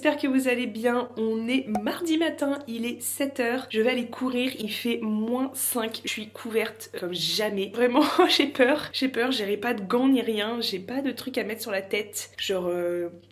j'espère que vous allez bien. On est mardi matin, il est 7h. Je vais aller courir, il fait -5. Je suis couverte comme jamais. Vraiment, j'ai peur, j'aurai pas de gants ni rien. J'ai pas de truc à mettre sur la tête. Genre,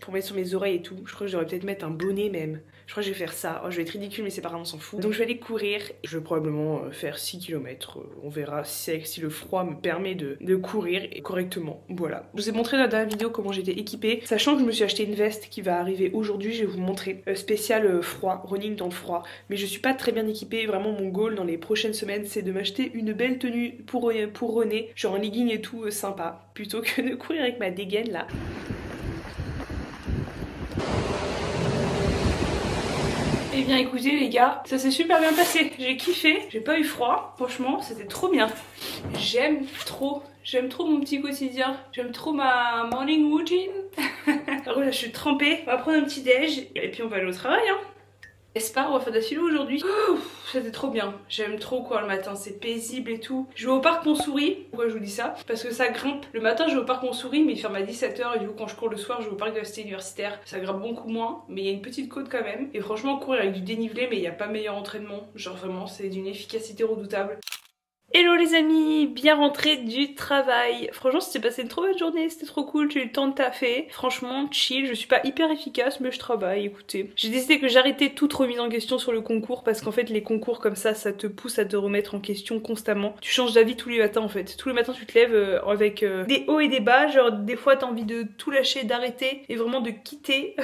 pour mettre sur mes oreilles et tout. Je crois que je devrais peut-être mettre un bonnet même. Je crois que je vais faire ça. Oh, je vais être ridicule, mais c'est pas grave, on s'en fout. Donc je vais aller courir. Je vais probablement faire 6 km. On verra si le froid me permet de courir correctement. Voilà. Je vous ai montré dans la dernière vidéo comment j'étais équipée. Sachant que je me suis acheté une veste qui va arriver aujourd'hui, je vais vous montrer. Spécial froid, running dans le froid. Mais je suis pas très bien équipée. Vraiment, mon goal dans les prochaines semaines, c'est de m'acheter une belle tenue pour runner. Genre un legging et tout sympa. Plutôt que de courir avec ma dégaine là. Eh bien écoutez les gars, ça s'est super bien passé, j'ai kiffé, j'ai pas eu froid, franchement c'était trop bien. J'aime trop mon petit quotidien, j'aime trop ma morning routine. Alors là je suis trempée, on va prendre un petit déj et puis on va aller au travail hein. N'est-ce pas, on va faire de la philo aujourd'hui. C'était trop bien, j'aime trop quoi le matin, c'est paisible et tout. Je vais au parc Montsouris, pourquoi je vous dis ça? Parce que ça grimpe. Le matin je vais au parc Montsouris mais il ferme à 17h et du coup quand je cours le soir je vais au parc de la cité universitaire. Ça grimpe beaucoup moins mais il y a une petite côte quand même. Et franchement courir avec du dénivelé mais il n'y a pas meilleur entraînement. Genre vraiment c'est d'une efficacité redoutable. Hello les amis, bien rentré du travail. Franchement c'était passé une trop bonne journée, c'était trop cool, j'ai eu le temps de taffer. Franchement chill, je suis pas hyper efficace mais je travaille, écoutez. J'ai décidé que j'arrêtais toute remise en question sur le concours parce qu'en fait les concours comme ça te pousse à te remettre en question constamment. Tu changes d'avis tous les matins en fait. Tous les matins tu te lèves avec des hauts et des bas, genre des fois t'as envie de tout lâcher, d'arrêter et vraiment de quitter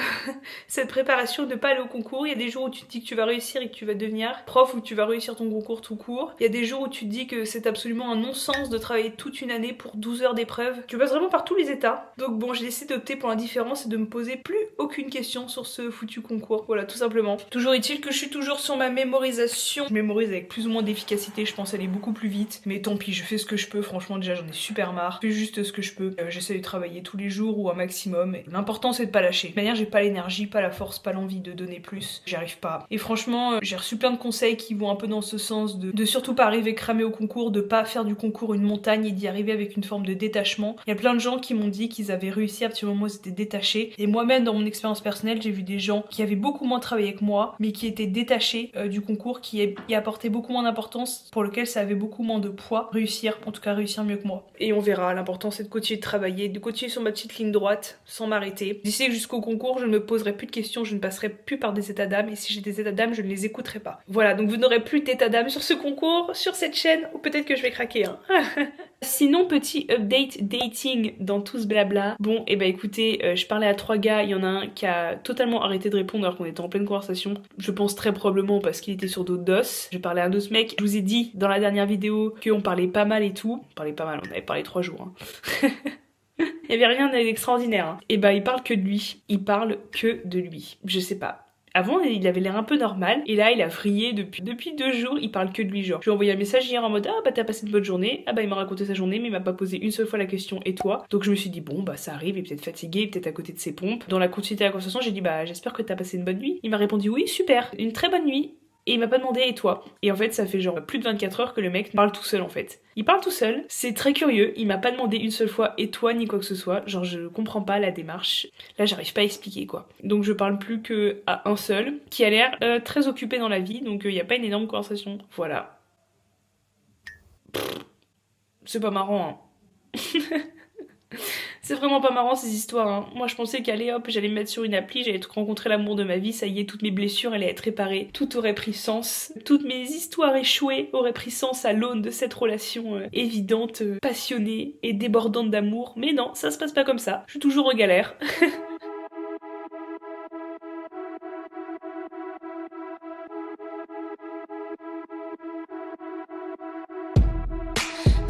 cette préparation, de pas aller au concours. Il y a des jours où tu te dis que tu vas réussir et que tu vas devenir prof ou que tu vas réussir ton concours tout court. Il y a des jours où tu te dis que c'est absolument un non-sens de travailler toute une année pour 12 heures d'épreuve. Tu passes vraiment par tous les états. Donc bon, j'ai décidé d'opter pour l'indifférence et de me poser plus aucune question sur ce foutu concours. Voilà, tout simplement. Toujours est-il que je suis toujours sur ma mémorisation. Je mémorise avec plus ou moins d'efficacité, je pense aller beaucoup plus vite. Mais tant pis, je fais ce que je peux. Franchement, déjà, j'en ai super marre. Je fais juste ce que je peux. J'essaie de travailler tous les jours ou un maximum. L'important, c'est de pas lâcher. De toute manière, j'ai pas l'énergie, pas la force, pas l'envie de donner plus. J'y arrive pas. Et franchement, j'ai reçu plein de conseils qui vont un peu dans ce sens de surtout pas arriver cramé au concours, de pas faire du concours une montagne et d'y arriver avec une forme de détachement. Il y a plein de gens qui m'ont dit qu'ils avaient réussi à partir du moment où ils étaient détachés. Et moi-même, dans mon expérience personnelle, j'ai vu des gens qui avaient beaucoup moins travaillé que moi, mais qui étaient détachés du concours, qui y apportaient beaucoup moins d'importance, pour lequel ça avait beaucoup moins de poids. Réussir, en tout cas réussir mieux que moi. Et on verra, l'important c'est de continuer de travailler, de continuer sur ma petite ligne droite, sans m'arrêter. D'ici jusqu'au concours, je ne me poserai plus de questions, je ne passerai plus par des états d'âme, et si j'ai des états d'âme, je ne les écouterai pas. Voilà, donc vous n'aurez plus d'état d'âme sur ce concours, sur cette chaîne, ou peut-être que je vais craquer, hein. Sinon, petit update dating dans tout ce blabla. Bon, et bah écoutez, je parlais à 3 gars, il y en a un qui a totalement arrêté de répondre alors qu'on était en pleine conversation. Je pense très probablement parce qu'il était sur d'autres dos. J'ai parlé à un autre mec, je vous ai dit dans la dernière vidéo qu'on parlait pas mal et tout. On parlait pas mal, on avait parlé 3 jours. Hein. Il y avait rien d'extraordinaire. Hein. Et bah il parle que de lui. Il parle que de lui. Je sais pas. Avant, il avait l'air un peu normal, et là, il a vrillé depuis 2 jours, il parle que de lui, genre. Je lui ai envoyé un message hier en mode « Ah bah t'as passé une bonne journée ?» Ah bah il m'a raconté sa journée, mais il m'a pas posé une seule fois la question « Et toi ?» Donc je me suis dit « Bon bah ça arrive, il est peut-être fatigué, peut-être à côté de ses pompes. » Dans la continuité de la conversation, j'ai dit « Bah j'espère que t'as passé une bonne nuit. » Il m'a répondu « Oui, super, une très bonne nuit. » Et il m'a pas demandé « Et toi ?» Et en fait, ça fait genre plus de 24 heures que le mec parle tout seul en fait. Il parle tout seul, c'est très curieux, il m'a pas demandé une seule fois « Et toi ?» ni quoi que ce soit, genre je comprends pas la démarche. Là, j'arrive pas à expliquer quoi. Donc je parle plus que à un seul, qui a l'air très occupé dans la vie, donc il y a pas une énorme conversation. Voilà. C'est pas marrant, hein. C'est vraiment pas marrant ces histoires, hein. Moi je pensais qu'allez hop, j'allais me mettre sur une appli, j'allais rencontrer l'amour de ma vie, ça y est, toutes mes blessures allaient être réparées, tout aurait pris sens, toutes mes histoires échouées auraient pris sens à l'aune de cette relation évidente, passionnée et débordante d'amour. Mais non, ça se passe pas comme ça, je suis toujours en galère.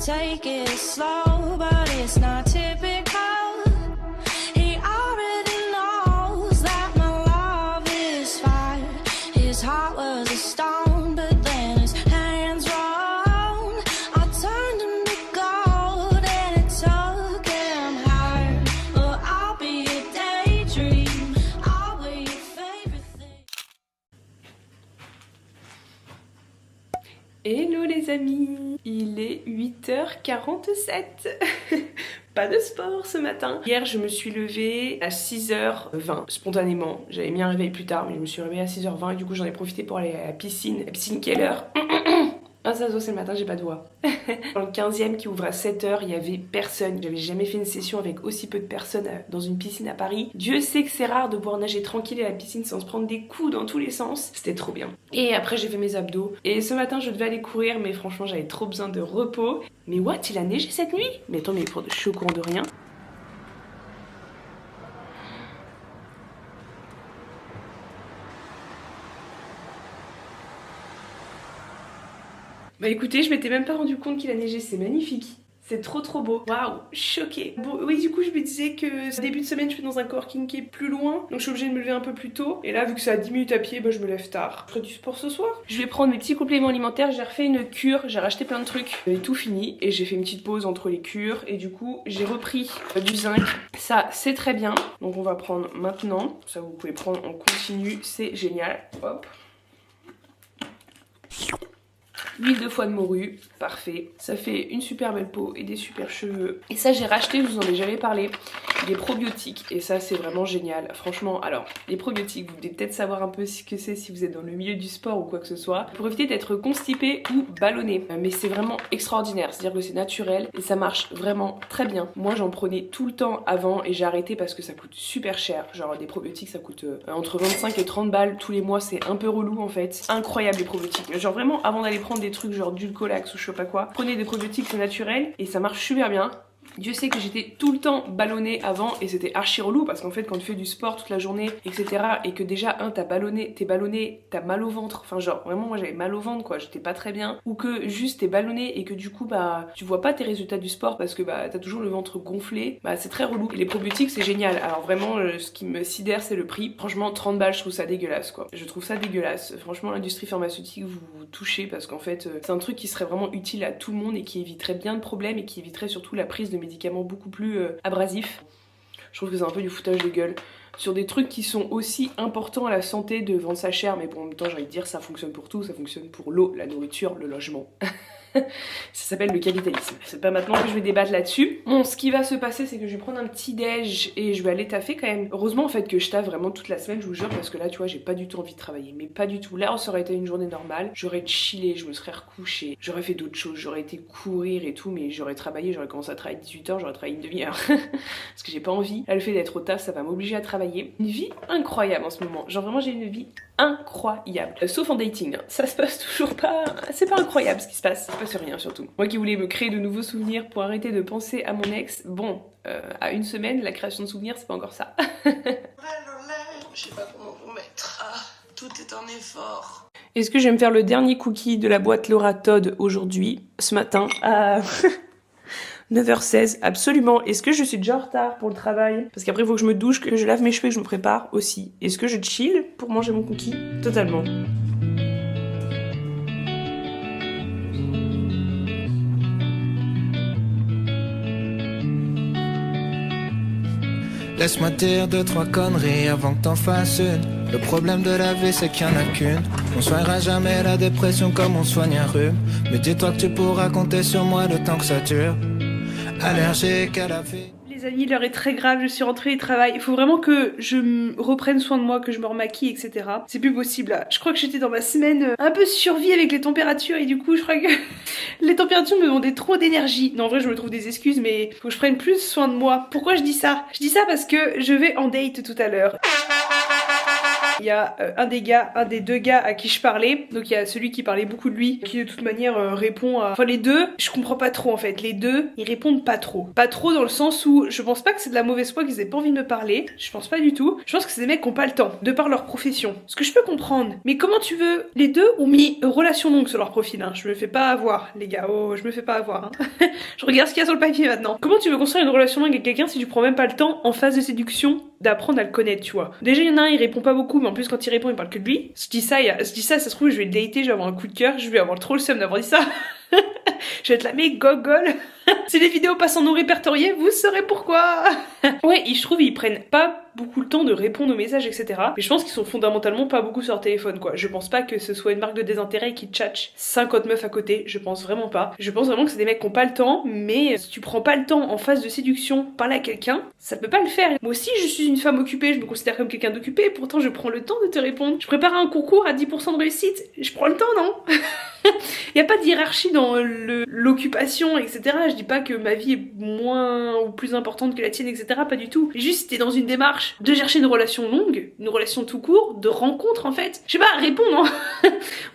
Take it slow, but it's not typical. He already knows that my love is fire. His heart was a stone, but then his hands rolled. I turned him to gold and it took him higher. But I'll be a daydream, I'll be your favorite thing. Hello les amis, il est 8h47. Pas de sport ce matin. Hier je me suis levée à 6h20 spontanément. J'avais mis un réveil plus tard mais je me suis réveillée à 6h20 et du coup j'en ai profité pour aller à la piscine. La piscine quelle heure? Ah ça c'est le matin, j'ai pas de voix. Dans le 15e qui ouvre à 7h, il y avait personne. J'avais jamais fait une session avec aussi peu de personnes dans une piscine à Paris. Dieu sait que c'est rare de pouvoir nager tranquille à la piscine sans se prendre des coups dans tous les sens. C'était trop bien. Et après j'ai fait mes abdos. Et ce matin je devais aller courir mais franchement j'avais trop besoin de repos. Mais what, il a neigé cette nuit? Mais attends, mais je suis au courant de rien. Bah écoutez, je m'étais même pas rendu compte qu'il a neigé, c'est magnifique. C'est trop beau. Waouh, choquée. Bon, oui, du coup, je me disais que ce début de semaine, je suis dans un coworking qui est plus loin. Donc, je suis obligée de me lever un peu plus tôt. Et là, vu que c'est à 10 minutes à pied, bah, je me lève tard. Je ferai du sport ce soir. Je vais prendre mes petits compléments alimentaires. J'ai refait une cure. J'ai racheté plein de trucs. J'ai tout fini. Et j'ai fait une petite pause entre les cures. Et du coup, j'ai repris du zinc. Ça, c'est très bien. Donc, on va prendre maintenant. Ça, vous pouvez prendre en continu. C'est génial. Hop. Huile de foie de morue, parfait. Ça fait une super belle peau et des super cheveux. Et ça j'ai racheté, je vous en ai jamais parlé, des probiotiques. Et ça c'est vraiment génial. Franchement, alors, les probiotiques, vous devez peut-être savoir un peu ce que c'est si vous êtes dans le milieu du sport ou quoi que ce soit. Pour éviter d'être constipé ou ballonné. Mais c'est vraiment extraordinaire, c'est-à-dire que c'est naturel et ça marche vraiment très bien. Moi j'en prenais tout le temps avant et j'ai arrêté parce que ça coûte super cher. Genre des probiotiques ça coûte entre 25 et 30 balles tous les mois, c'est un peu relou en fait. Incroyable les probiotiques. Genre vraiment avant d'aller prendre des trucs genre Dulcolax ou je sais pas quoi, prenez des probiotiques naturels et ça marche super bien. Dieu sait que j'étais tout le temps ballonnée avant et c'était archi relou parce qu'en fait quand tu fais du sport toute la journée etc et que déjà t'es ballonné, t'as mal au ventre, enfin genre vraiment moi j'avais mal au ventre quoi, j'étais pas très bien, ou que juste t'es ballonné et que du coup bah tu vois pas tes résultats du sport parce que bah t'as toujours le ventre gonflé, bah c'est très relou. Et les probiotiques c'est génial, alors vraiment ce qui me sidère c'est le prix, franchement 30 balles je trouve ça dégueulasse quoi, je trouve ça dégueulasse, franchement l'industrie pharmaceutique vous touchez parce qu'en fait c'est un truc qui serait vraiment utile à tout le monde et qui éviterait bien de problèmes et qui éviterait surtout la prise de médicaments beaucoup plus abrasifs. Je trouve que c'est un peu du foutage de gueule sur des trucs qui sont aussi importants à la santé de vendre ça cher, mais bon en même temps j'ai envie de dire ça fonctionne pour tout, ça fonctionne pour l'eau, la nourriture, le logement. Ça s'appelle le capitalisme. C'est pas maintenant que je vais débattre là-dessus. Bon, ce qui va se passer, c'est que je vais prendre un petit déj et je vais aller taffer quand même. Heureusement en fait que je taffe vraiment toute la semaine, je vous jure, parce que là, tu vois, j'ai pas du tout envie de travailler. Mais pas du tout. Là, ça aurait été une journée normale. J'aurais chillé, je me serais recouchée, j'aurais fait d'autres choses, j'aurais été courir et tout, mais j'aurais travaillé, j'aurais commencé à travailler à 18h, j'aurais travaillé une demi-heure. Parce que j'ai pas envie. Là, le fait d'être au taf, ça va m'obliger à travailler. Une vie incroyable en ce moment. Genre vraiment, j'ai une vie incroyable. Sauf en dating. Ça se passe toujours pas. C'est pas incroyable ce qui se passe. Il se passe rien surtout. Moi qui voulais me créer de nouveaux souvenirs pour arrêter de penser à mon ex, bon, à une semaine, la création de souvenirs, c'est pas encore ça. Je sais pas comment vous mettre. Ah, tout est un effort. Est-ce que je vais me faire le dernier cookie de la boîte Laura Todd aujourd'hui, ce matin, à 9h16, absolument. Est-ce que je suis déjà en retard pour le travail? Parce qu'après il faut que je me douche, que je lave mes cheveux, que je me prépare aussi. Est-ce que je chill pour manger mon cookie? Totalement. Laisse-moi dire 2-3 conneries avant que t'en fasses une. Le problème de la vie c'est qu'il n'y en a qu'une. On soignera jamais la dépression comme on soigne un rhume. Mais dis-toi que tu pourras compter sur moi le temps que ça dure. Allergique à la vie. Les amis, l'heure est très grave, je suis rentrée du travail. Il faut vraiment que je reprenne soin de moi, que je me remaquille, etc. C'est plus possible là. Je crois que j'étais dans ma semaine un peu survie avec les températures et du coup je crois que les températures me demandaient trop d'énergie. Non en vrai je me trouve des excuses mais faut que je prenne plus soin de moi. Pourquoi je dis ça? Je dis ça parce que je vais en date tout à l'heure. Il y a un des deux gars à qui je parlais. Donc il y a celui qui parlait beaucoup de lui, qui de toute manière répond à... Enfin les deux, je comprends pas trop en fait. Les deux, ils répondent pas trop. Pas trop dans le sens où je pense pas que c'est de la mauvaise foi qu'ils aient pas envie de me parler. Je pense pas du tout. Je pense que c'est des mecs qui ont pas le temps, de par leur profession. Ce que je peux comprendre. Mais comment tu veux? Les deux ont mis relation longue sur leur profil. Hein. Je me fais pas avoir, les gars. Oh, je me fais pas avoir. Hein. Je regarde ce qu'il y a sur le papier maintenant. Comment tu veux construire une relation longue avec quelqu'un si tu prends même pas le temps en phase de séduction d'apprendre à le connaître, tu vois? Déjà, il y en a un, il répond pas beaucoup, mais en plus, quand il répond, il parle que de lui. Je dis ça, ça se trouve, je vais le dater, je vais avoir un coup de cœur, je vais avoir trop le seum d'avoir dit ça. Je vais être la mec gogole. Si les vidéos passent en non répertorié, vous saurez pourquoi. Ouais, je trouve ils prennent pas beaucoup le temps de répondre aux messages, etc. Mais je pense qu'ils sont fondamentalement pas beaucoup sur leur téléphone, quoi. Je pense pas que ce soit une marque de désintérêt qui tchatche 50 meufs à côté, je pense vraiment pas. Je pense vraiment que c'est des mecs qui ont pas le temps, mais si tu prends pas le temps en phase de séduction parler à quelqu'un, ça peut pas le faire. Moi aussi, je suis une femme occupée, je me considère comme quelqu'un d'occupé, pourtant je prends le temps de te répondre. Je prépare un concours à 10% de réussite, je prends le temps, non? Y a pas de hiérarchie dans l'occupation, etc. Je dis pas que ma vie est moins ou plus importante que la tienne, etc. Pas du tout. Juste, t'es dans une démarche de chercher une relation longue, une relation tout court, de rencontre en fait. Je sais pas, répondre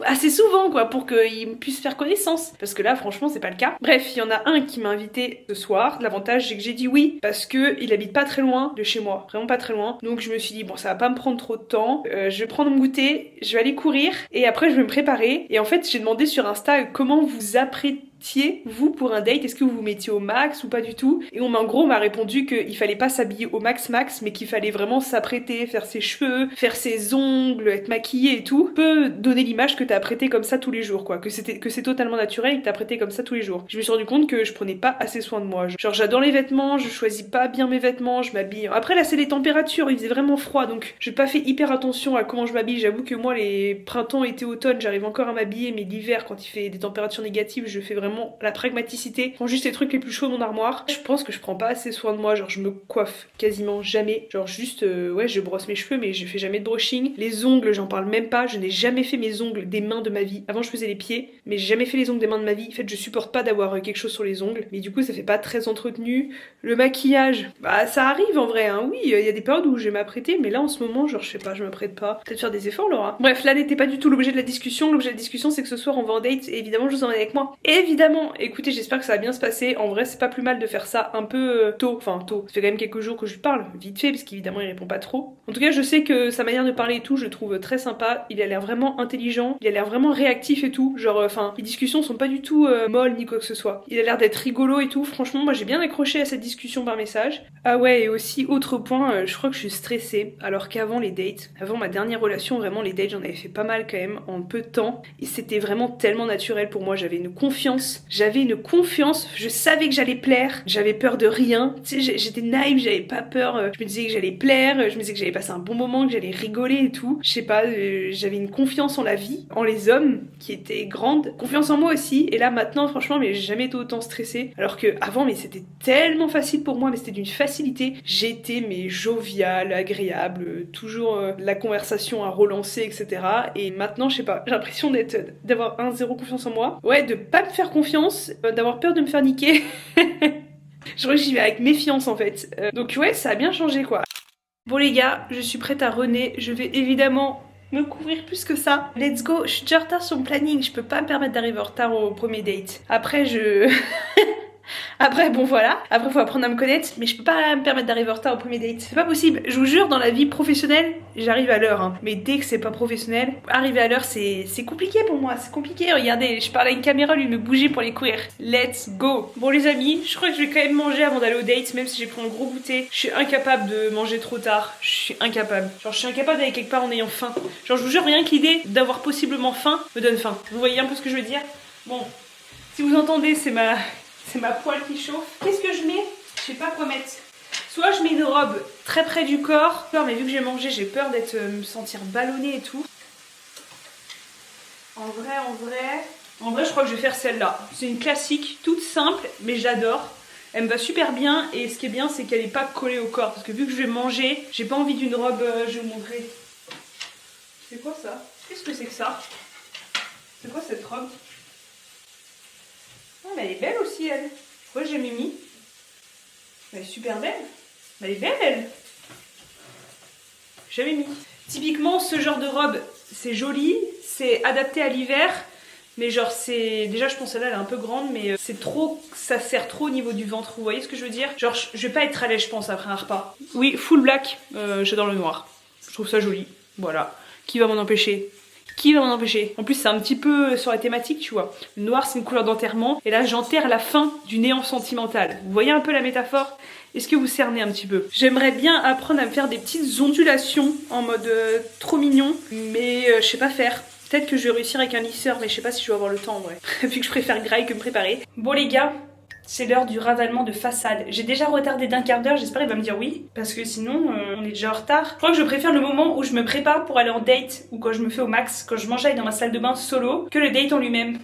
assez souvent quoi, pour qu'ils puissent faire connaissance. Parce que là, franchement, c'est pas le cas. Bref, il y en a un qui m'a invité ce soir. L'avantage, c'est que j'ai dit oui, parce que il habite pas très loin de chez moi. Vraiment pas très loin. Donc je me suis dit, bon, ça va pas me prendre trop de temps. Je vais prendre mon goûter, je vais aller courir, et après je vais me préparer. Et en fait, j'ai demandé sur Insta comment vous apprêtiez vous pour un date, est-ce que vous vous mettiez au max ou pas du tout, et en gros on m'a répondu qu'il fallait pas s'habiller au max mais qu'il fallait vraiment s'apprêter, faire ses cheveux, faire ses ongles, être maquillée et tout, peut donner l'image que t'as apprêté comme ça tous les jours quoi, que c'est totalement naturel et que t'as apprêté comme ça tous les jours. Je me suis rendu compte que je prenais pas assez soin de moi, genre j'adore les vêtements, je choisis pas bien mes vêtements, je m'habille, après là c'est les températures, il faisait vraiment froid donc j'ai pas fait hyper attention à comment je m'habille, j'avoue que moi les printemps, été, automne j'arrive encore à m'habiller, mais l'hiver quand il fait des températures négatives je fais vraiment la pragmaticité, je prends juste les trucs les plus chauds de mon armoire. Je pense que je prends pas assez soin de moi, genre je me coiffe quasiment jamais, genre juste ouais je brosse mes cheveux mais je fais jamais de brushing. Les ongles j'en parle même pas, je n'ai jamais fait mes ongles des mains de ma vie. Avant je faisais les pieds mais j'ai jamais fait les ongles des mains de ma vie. En fait je supporte pas d'avoir quelque chose sur les ongles, mais du coup ça fait pas très entretenu. Le maquillage, bah ça arrive en vrai hein. Oui il y a des périodes où je vais m'apprêter, mais là en ce moment genre je sais pas, je m'apprête pas. Peut-être faire des efforts Laura. Bref là n'était pas du tout l'objet de la discussion. L'objet de la discussion c'est que ce soir on va en date et évidemment je vous emmène avec moi. Évidemment, écoutez j'espère que ça va bien se passer. En vrai c'est pas plus mal de faire ça un peu tôt, enfin tôt. Ça fait quand même quelques jours que je lui parle, vite fait parce qu'évidemment il répond pas trop. En tout cas je sais que sa manière de parler et tout je trouve très sympa. Il a l'air vraiment intelligent, il a l'air vraiment réactif et tout. Genre enfin les discussions sont pas du tout molles ni quoi que ce soit. Il a l'air d'être rigolo et tout. Franchement moi j'ai bien accroché à cette discussion par message. Ah ouais et aussi autre point, je crois que je suis stressée alors qu'avant les dates, avant ma dernière relation vraiment les dates j'en avais fait pas mal quand même en peu de temps et c'était vraiment tellement naturel pour moi. J'avais une confiance, je savais que j'allais plaire, j'avais peur de rien, tu sais j'étais naïve, j'avais pas peur, je me disais que j'allais plaire, je me disais que j'allais passer un bon moment, que j'allais rigoler et tout, je sais pas, j'avais une confiance en la vie, en les hommes qui était grande, confiance en moi aussi, et là maintenant franchement mais j'ai jamais été autant stressée, alors que avant mais c'était tellement facile pour moi, mais c'était d'une facilité, j'étais mais joviale, agréable, toujours la conversation à relancer etc, et maintenant je sais pas, j'ai l'impression d'avoir zéro confiance en moi, ouais de pas me faire confiance, d'avoir peur de me faire niquer. Je crois que j'y vais avec méfiance en fait. Donc ouais, ça a bien changé quoi. Bon les gars, je suis prête à runner. Je vais évidemment me couvrir plus que ça. Let's go, je suis déjà en retard sur mon planning. Je peux pas me permettre d'arriver en retard au premier date. Après Après bon voilà, après faut apprendre à me connaître, mais je peux pas me permettre d'arriver en retard au premier date. C'est pas possible, je vous jure dans la vie professionnelle, j'arrive à l'heure hein. Mais dès que c'est pas professionnel, arriver à l'heure c'est compliqué pour moi, c'est compliqué. Regardez, je parle à une caméra, lui me bouger pour aller courir. Let's go. Bon les amis, je crois que je vais quand même manger avant d'aller au date, même si j'ai pris un gros goûter. Je suis incapable de manger trop tard, je suis incapable. Genre je suis incapable d'aller quelque part en ayant faim. Genre je vous jure rien que l'idée d'avoir possiblement faim me donne faim. Vous voyez un peu ce que je veux dire? Bon, si vous entendez c'est ma poêle qui chauffe. Qu'est-ce que je mets? Je sais pas quoi mettre. Soit je mets une robe très près du corps, mais vu que j'ai mangé, j'ai peur d'être me sentir ballonnée et tout. En vrai, je crois que je vais faire celle-là. C'est une classique, toute simple, mais j'adore. Elle me va super bien et ce qui est bien, c'est qu'elle est pas collée au corps. Parce que vu que je vais manger, j'ai pas envie d'une robe, je vais vous montrer. C'est quoi ça? Qu'est-ce que c'est que ça? C'est quoi cette robe? Ah, mais elle est belle aussi, elle. Pourquoi j'ai mis? Elle est super belle. Elle est belle, elle. Jamais mis. Typiquement, ce genre de robe, c'est joli, c'est adapté à l'hiver, mais genre c'est... Déjà, je pense que là, elle est un peu grande, mais c'est trop... Ça serre trop au niveau du ventre, vous voyez ce que je veux dire? Genre, je vais pas être à l'aise, je pense, après un repas. Oui, full black, j'adore le noir. Je trouve ça joli, voilà. Qui va m'en empêcher? Qui va m'en empêcher? En plus c'est un petit peu sur la thématique tu vois. Le noir c'est une couleur d'enterrement et là j'enterre la fin du néant sentimental. Vous voyez un peu la métaphore? Est-ce que vous cernez un petit peu? J'aimerais bien apprendre à me faire des petites ondulations en mode trop mignon, mais je sais pas faire. Peut-être que je vais réussir avec un lisseur, mais je sais pas si je vais avoir le temps en vrai. Vu que je préfère graille que me préparer. Bon les gars, C'est l'heure du ravalement de façade. J'ai déjà retardé d'un quart d'heure, j'espère qu'il va me dire oui. Parce que sinon, on est déjà en retard. Je crois que je préfère le moment où je me prépare pour aller en date, ou quand je me fais au max, quand je m'enjaille dans ma salle de bain solo, que le date en lui-même.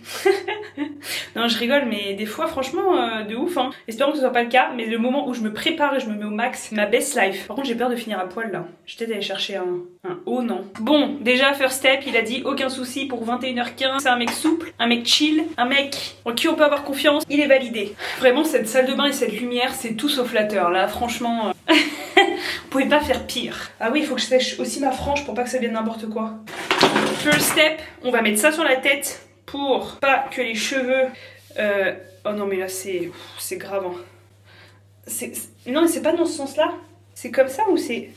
Non, je rigole, mais des fois, franchement, de ouf, hein. Espérons que ce soit pas le cas, mais le moment où je me prépare et je me mets au max, ma best life. Par contre, j'ai peur de finir à poil, là. Je vais peut-être aller chercher un haut, non. Bon, déjà, first step, il a dit aucun souci pour 21h15. C'est un mec souple, un mec chill, un mec en qui on peut avoir confiance. Il est validé. Vraiment, cette salle de bain et cette lumière, c'est tout sauf flatteur. Là, franchement, vous pouvez pas faire pire. Ah oui, il faut que je sèche aussi ma frange pour pas que ça vienne n'importe quoi. First step, on va mettre ça sur la tête pour pas que les cheveux... Oh non, mais là, c'est grave. Hein. Non, mais c'est pas dans ce sens-là. C'est comme ça ou c'est...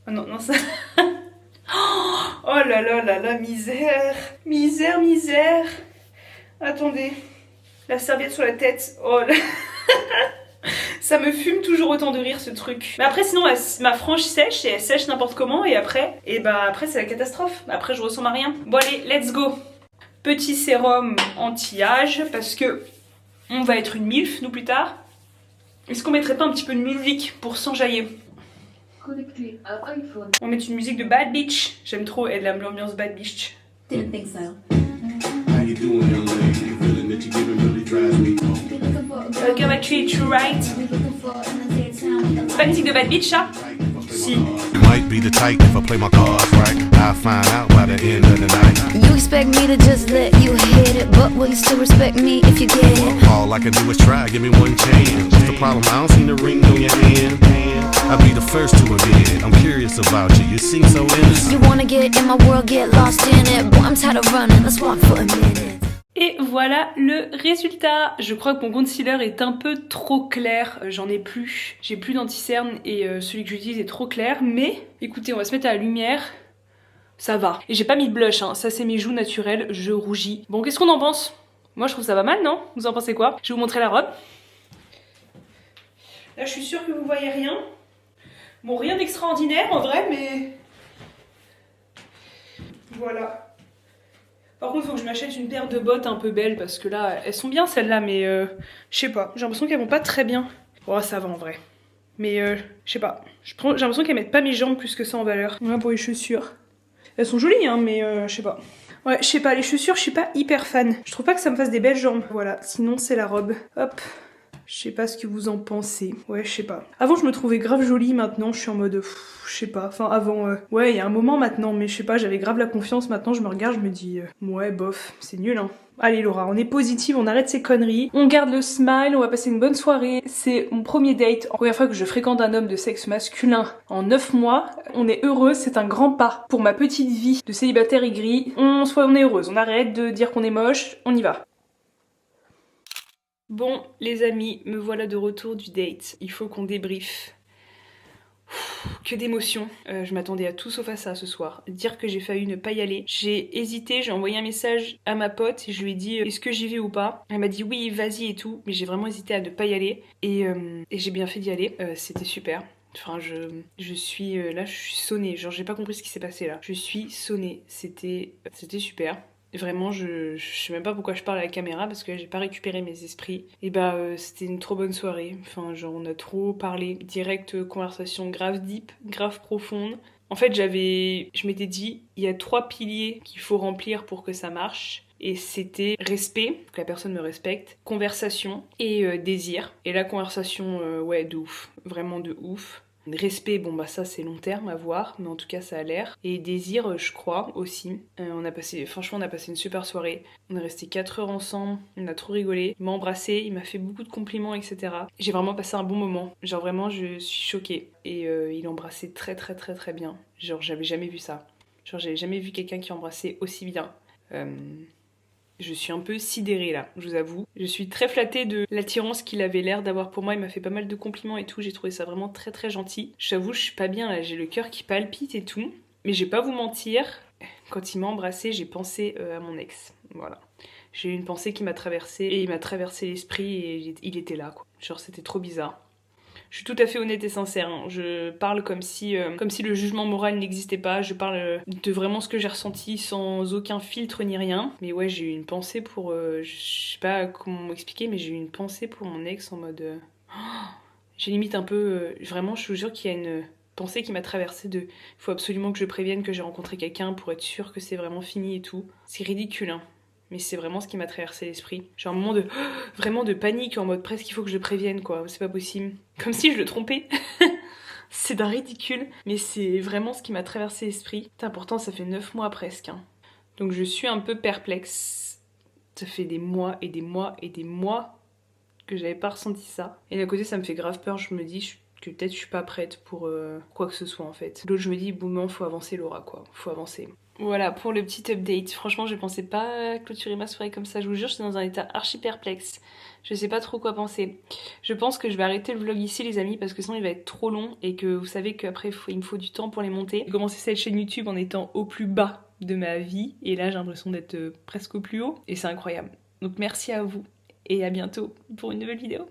Oh non, non, ça... Oh là là là là, misère. Misère, misère. Attendez. La serviette sur la tête. Oh là. Ça me fume toujours autant de rire ce truc. Mais après sinon ma frange sèche et elle sèche n'importe comment et après après c'est la catastrophe. Après je ressemble à rien. Bon allez, let's go. Petit sérum anti-âge parce que on va être une milf nous plus tard. Est-ce qu'on mettrait pas un petit peu de musique pour s'enjailler? Connecté à iPhone. On met une musique de Bad Bitch. J'aime trop l'ambiance Bad Bitch. Didn't think so. How you doing, young lady? You feeling that you're giving really drives me home. Gonna treat you right. C'est pas une musique de Bad Bitch ça? Si. Might be the type if I play my cards right. I'll find out by the end of the night. You expect me to just let you hit it, but will you still respect me if you get it? All I can do is try, give me one chance. What's the problem? I don't see the ring on your hand. I'll be the first to admit. I'm curious about you. You seem so innocent. You wanna get in my world, get lost in it. Boy, I'm tired of running, let's walk for a minute. Et voilà le résultat. Je crois que mon concealer est un peu trop clair. J'en ai plus. J'ai plus d'anti-cerne et celui que j'utilise est trop clair. Mais écoutez, on va se mettre à la lumière. Ça va. Et j'ai pas mis de blush, hein. Ça c'est mes joues naturelles. Je rougis. Bon, qu'est-ce qu'on en pense? Moi je trouve ça va mal, non? Vous en pensez quoi? Je vais vous montrer la robe. Là je suis sûre que vous voyez rien. Bon, rien d'extraordinaire en vrai, mais... Voilà. Par contre, il faut que je m'achète une paire de bottes un peu belles parce que là, elles sont bien celles-là, mais je sais pas. J'ai l'impression qu'elles vont pas très bien. Oh, ça va en vrai. Mais je sais pas. J'ai l'impression qu'elles mettent pas mes jambes plus que ça en valeur. Voilà pour les chaussures. Elles sont jolies, hein, mais je sais pas. Ouais, je sais pas, les chaussures, je suis pas hyper fan. Je trouve pas que ça me fasse des belles jambes. Voilà, sinon c'est la robe. Hop. Je sais pas ce que vous en pensez. Ouais, je sais pas. Avant, je me trouvais grave jolie. Maintenant, je suis en mode... je sais pas. Enfin, avant... ouais, il y a un moment maintenant. Mais je sais pas, j'avais grave la confiance. Maintenant, je me regarde, je me dis... ouais, bof. C'est nul, hein. Allez, Laura, on est positive. On arrête ces conneries. On garde le smile. On va passer une bonne soirée. C'est mon premier date. La première fois que je fréquente un homme de sexe masculin en 9 mois. On est heureux. C'est un grand pas pour ma petite vie de célibataire aigri. On est heureuse. On arrête de dire qu'on est moche. On y va. Bon les amis, me voilà de retour du date. Il faut qu'on débriefe. Que d'émotions. Je m'attendais à tout sauf à ça ce soir. Dire que j'ai failli ne pas y aller. J'ai hésité, j'ai envoyé un message à ma pote et je lui ai dit est-ce que j'y vais ou pas. Elle m'a dit oui vas-y et tout, mais j'ai vraiment hésité à ne pas y aller. Et j'ai bien fait d'y aller, c'était super. Enfin je suis là, je suis sonnée, genre j'ai pas compris ce qui s'est passé là. Je suis sonnée, c'était super. Vraiment, je sais même pas pourquoi je parle à la caméra parce que j'ai pas récupéré mes esprits. Et bah, c'était une trop bonne soirée. Enfin, genre, on a trop parlé. Direct, conversation grave deep, grave profonde. En fait, je m'étais dit, il y a 3 piliers qu'il faut remplir pour que ça marche. Et c'était respect, que la personne me respecte, conversation et désir. Et la conversation, ouais, de ouf. Vraiment de ouf. Respect, bon bah ça c'est long terme à voir, mais en tout cas ça a l'air. Et désir, je crois aussi. Franchement on a passé une super soirée. On est resté 4 heures ensemble, on a trop rigolé. Il m'a embrassé, il m'a fait beaucoup de compliments, etc. J'ai vraiment passé un bon moment. Genre vraiment je suis choquée. Et il embrassait très très très très bien. Genre j'avais jamais vu ça. Genre j'avais jamais vu quelqu'un qui embrassait aussi bien. Je suis un peu sidérée là, je vous avoue. Je suis très flattée de l'attirance qu'il avait l'air d'avoir pour moi. Il m'a fait pas mal de compliments et tout. J'ai trouvé ça vraiment très très gentil. J'avoue, je suis pas bien là. J'ai le cœur qui palpite et tout. Mais je vais pas vous mentir. Quand il m'a embrassée, j'ai pensé à mon ex. Voilà. J'ai eu une pensée qui m'a traversée. Et il m'a traversé l'esprit et il était là quoi. Genre c'était trop bizarre. Je suis tout à fait honnête et sincère, hein. Je parle comme si le jugement moral n'existait pas. Je parle de vraiment ce que j'ai ressenti sans aucun filtre ni rien. Mais ouais, j'ai eu une pensée pour... je sais pas comment m'expliquer, mais j'ai eu une pensée pour mon ex en mode... j'ai limite un peu... vraiment, je vous jure qu'il y a une pensée qui m'a traversée de... Il faut absolument que je prévienne que j'ai rencontré quelqu'un pour être sûre que c'est vraiment fini et tout. C'est ridicule, hein. Mais c'est vraiment ce qui m'a traversé l'esprit. J'ai un moment de vraiment de panique en mode presque il faut que je le prévienne quoi, c'est pas possible. Comme si je le trompais. C'est d'un ridicule, mais c'est vraiment ce qui m'a traversé l'esprit. Putain, pourtant ça fait 9 mois presque. Hein. Donc je suis un peu perplexe. Ça fait des mois et des mois et des mois que j'avais pas ressenti ça. Et d'un côté ça me fait grave peur, je me dis que peut-être je suis pas prête pour quoi que ce soit en fait. L'autre je me dis, bon non, faut avancer Laura quoi, faut avancer. Voilà pour le petit update. Franchement, je pensais pas clôturer ma soirée comme ça. Je vous jure, je suis dans un état archi perplexe. Je sais pas trop quoi penser. Je pense que je vais arrêter le vlog ici, les amis, parce que sinon il va être trop long et que vous savez qu'après il me faut du temps pour les monter. J'ai commencé cette chaîne YouTube en étant au plus bas de ma vie et là j'ai l'impression d'être presque au plus haut et c'est incroyable. Donc merci à vous et à bientôt pour une nouvelle vidéo.